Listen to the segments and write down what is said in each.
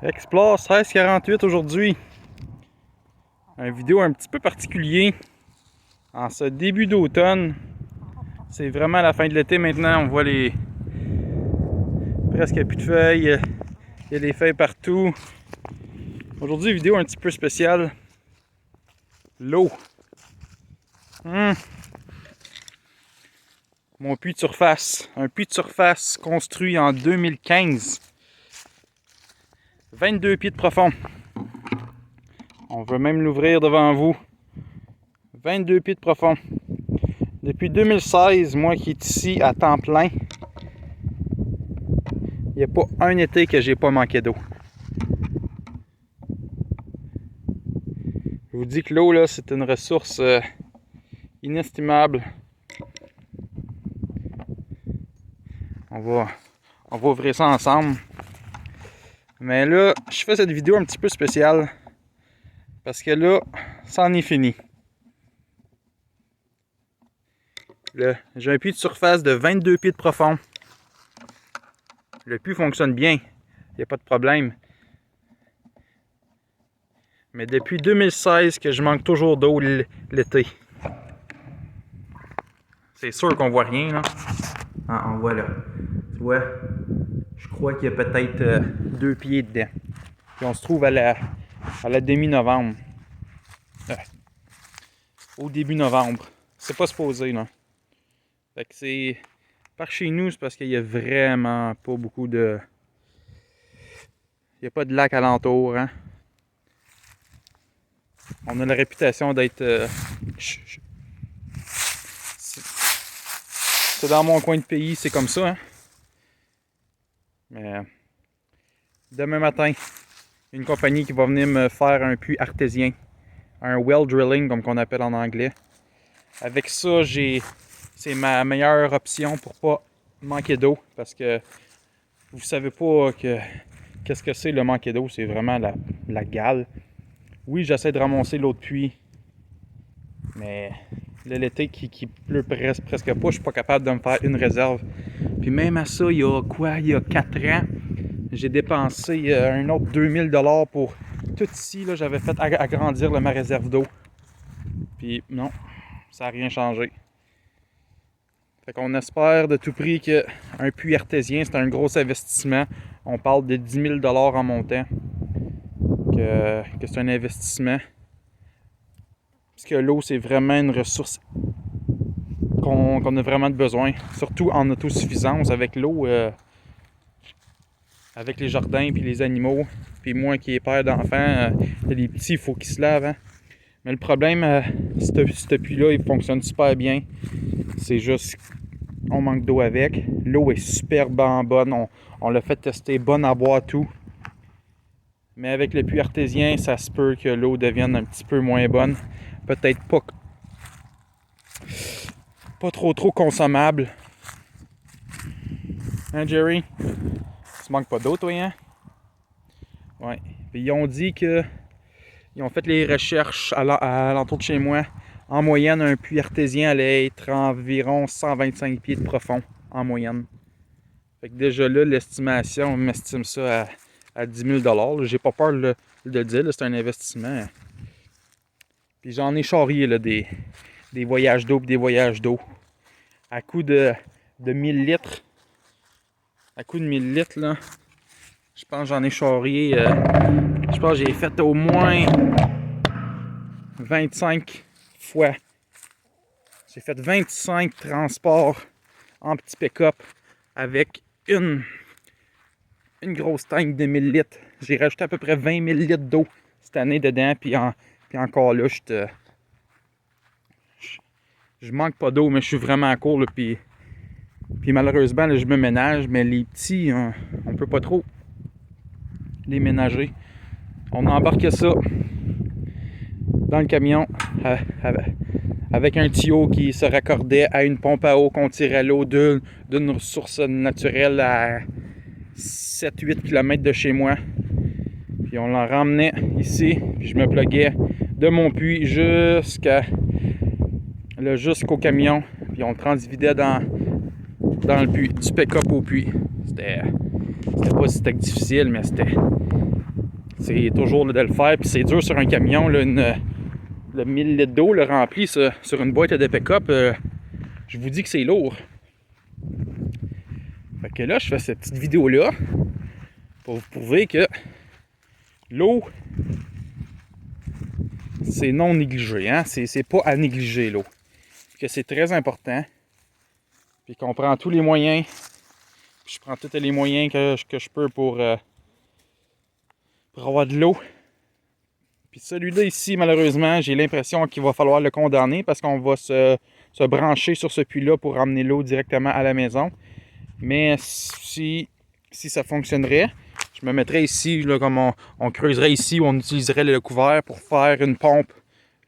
Explore 1648 aujourd'hui. Une vidéo un petit peu particulier. En ce début d'automne, c'est vraiment la fin de l'été maintenant. On voit les presque plus de feuilles. Il y a des feuilles partout. Aujourd'hui, vidéo un petit peu spéciale. L'eau. Mon puits de surface. Un puits de surface construit en 2015. 22 pieds de profond. On veut même l'ouvrir devant vous. 22 pieds de profond. Depuis 2016, moi qui est ici à temps plein, il n'y a pas un été que j'ai pas manqué d'eau. Je vous dis que l'eau, là, c'est une ressource inestimable. On va ouvrir ça ensemble. Mais là, je fais cette vidéo un petit peu spéciale. Parce que là, ça en est fini. J'ai un puits de surface de 22 pieds de profond. Le puits fonctionne bien. Il n'y a pas de problème. Mais depuis 2016 que je manque toujours d'eau l'été. C'est sûr qu'on voit rien, là. Ah, on voit là. Tu vois? Je crois qu'il y a peut-être 2 pieds dedans. Puis on se trouve à la demi-novembre. Au début novembre. C'est pas supposé, là. Fait que c'est... Par chez nous, c'est parce qu'il y a vraiment pas beaucoup de... Il n'y a pas de lac alentour, hein. On a la réputation d'être... C'est dans mon coin de pays, c'est comme ça, hein. Mais... Demain matin, une compagnie qui va venir me faire un puits artésien. Un well drilling, comme qu'on appelle en anglais. Avec ça, c'est ma meilleure option pour pas manquer d'eau. Parce que vous savez pas qu'est-ce que c'est le manquer d'eau. C'est vraiment la gale. Oui, j'essaie de ramasser l'eau de puits. Mais l'été qui pleut presque pas, je suis pas capable de me faire une réserve. Puis même à ça, il y a 4 ans, j'ai dépensé un autre 2000$ pour tout ici. Là, j'avais fait agrandir ma réserve d'eau. Puis non, ça n'a rien changé. Fait qu'on espère de tout prix qu'un puits artésien, c'est un gros investissement. On parle de 10 000$ en montant. Que c'est un investissement. Parce que l'eau, c'est vraiment une ressource qu'on a vraiment besoin. Surtout en autosuffisance avec l'eau. Avec les jardins puis les animaux. Puis moi qui est père d'enfants, les petits, il faut qu'ils se lavent. Hein. Mais le problème, ce puits-là, il fonctionne super bien. C'est juste on manque d'eau avec. L'eau est superbement bonne. On l'a fait tester, bonne à boire, tout. Mais avec le puits artésien, ça se peut que l'eau devienne un petit peu moins bonne. Peut-être pas trop consommable. Hein, Jerry? Tu manques pas d'eau, toi, hein? Ouais. Puis ils ont dit que... Ils ont fait les recherches à l'entour de chez moi. En moyenne, un puits artésien allait être environ 125 pieds de profond, en moyenne. Fait que déjà là, l'estimation, on m'estime ça à 10 000$. J'ai pas peur de le dire, c'est un investissement. Puis j'en ai charrié là, des voyages d'eau et des voyages d'eau. À coup de 1000 litres. À coup de 1000 litres, là, je pense que j'en ai charrié. Je pense que j'ai fait au moins 25 fois. J'ai fait 25 transports en petit pick-up avec une grosse tank de 1000 litres. J'ai rajouté à peu près 20 000 litres d'eau cette année dedans. Puis encore là, je manque pas d'eau, mais je suis vraiment court. Là, puis malheureusement, là, je me ménage. Mais les petits, on peut pas trop les ménager. On embarquait ça dans le camion avec un tuyau qui se raccordait à une pompe à eau qu'on tirait l'eau d'une ressource naturelle à 7-8 km de chez moi. Puis on l'en ramenait ici, puis je me pluguais de mon puits jusqu'au camion, puis on le transvidait dans le puits, du pick-up au puits. C'était pas si difficile, mais c'était C'est toujours de le faire. Puis c'est dur sur un camion, là, le 1000 litres d'eau le rempli sur une boîte de pick-up. Je vous dis que c'est lourd. Fait que là, je fais cette petite vidéo-là pour vous prouver que l'eau, c'est non négligé. Hein? C'est pas à négliger, l'eau. Que c'est très important. Puis qu'on prend tous les moyens. Puis je prends tous les moyens que je peux pour avoir de l'eau. Puis celui-là ici, malheureusement, j'ai l'impression qu'il va falloir le condamner parce qu'on va se brancher sur ce puits-là pour ramener l'eau directement à la maison. Mais si ça fonctionnerait, je me mettrais ici, là, comme on creuserait ici, où on utiliserait le couvert pour faire une pompe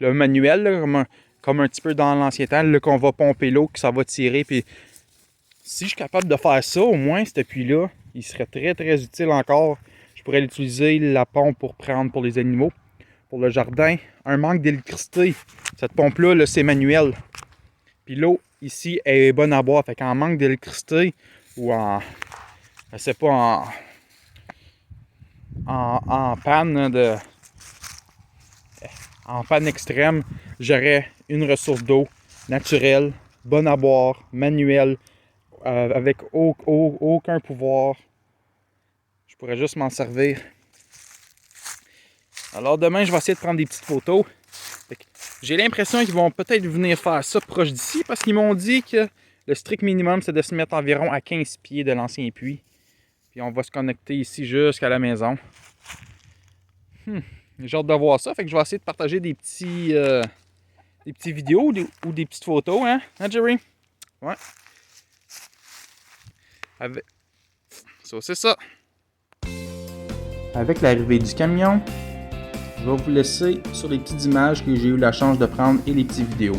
manuelle, là, comme un petit peu dans l'ancien temps, là, qu'on va pomper l'eau, que ça va tirer. Puis si je suis capable de faire ça, au moins, ce puits-là, il serait très, très utile encore. Je pourrais l'utiliser, la pompe, pour prendre pour les animaux. Pour le jardin, un manque d'électricité. Cette pompe-là, -là, c'est manuel. Puis l'eau, ici, est bonne à boire. Fait qu'en manque d'électricité ou je sais pas, en panne en panne extrême, j'aurais une ressource d'eau naturelle, bonne à boire, manuelle, avec aucun pouvoir. Je pourrais juste m'en servir. Alors demain, je vais essayer de prendre des petites photos. J'ai l'impression qu'ils vont peut-être venir faire ça proche d'ici parce qu'ils m'ont dit que le strict minimum, c'est de se mettre environ à 15 pieds de l'ancien puits. Puis on va se connecter ici jusqu'à la maison. J'ai hâte de voir ça. Fait que je vais essayer de partager des petites vidéos ou des petites photos. Hein Jerry? Ouais. Ça, c'est ça. Avec l'arrivée du camion, je vais vous laisser sur les petites images que j'ai eu la chance de prendre et les petites vidéos.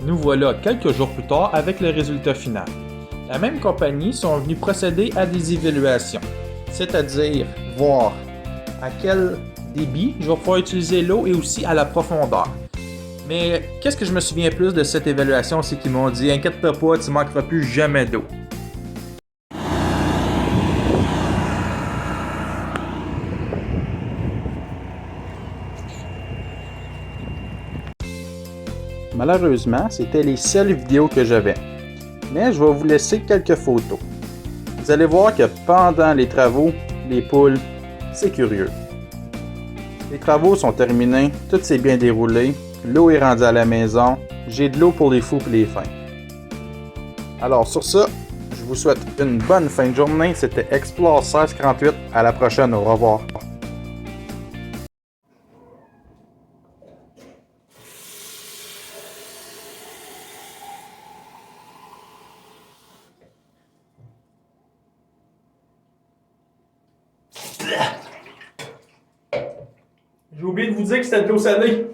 Nous voilà quelques jours plus tard avec le résultat final. La même compagnie sont venus procéder à des évaluations, c'est-à-dire voir à quel débit je vais pouvoir utiliser l'eau et aussi à la profondeur. Mais qu'est-ce que je me souviens plus de cette évaluation, c'est qu'ils m'ont dit « Inquiète-toi pas, tu manqueras plus jamais d'eau ». Malheureusement, c'était les seules vidéos que j'avais. Mais je vais vous laisser quelques photos. Vous allez voir que pendant les travaux, les poules, c'est curieux. Les travaux sont terminés, tout s'est bien déroulé, l'eau est rendue à la maison, j'ai de l'eau pour les fous et les fins. Alors sur ça, je vous souhaite une bonne fin de journée. C'était Explore 1648. À la prochaine, au revoir. J'ai oublié de vous dire que c'était de l'eau salée.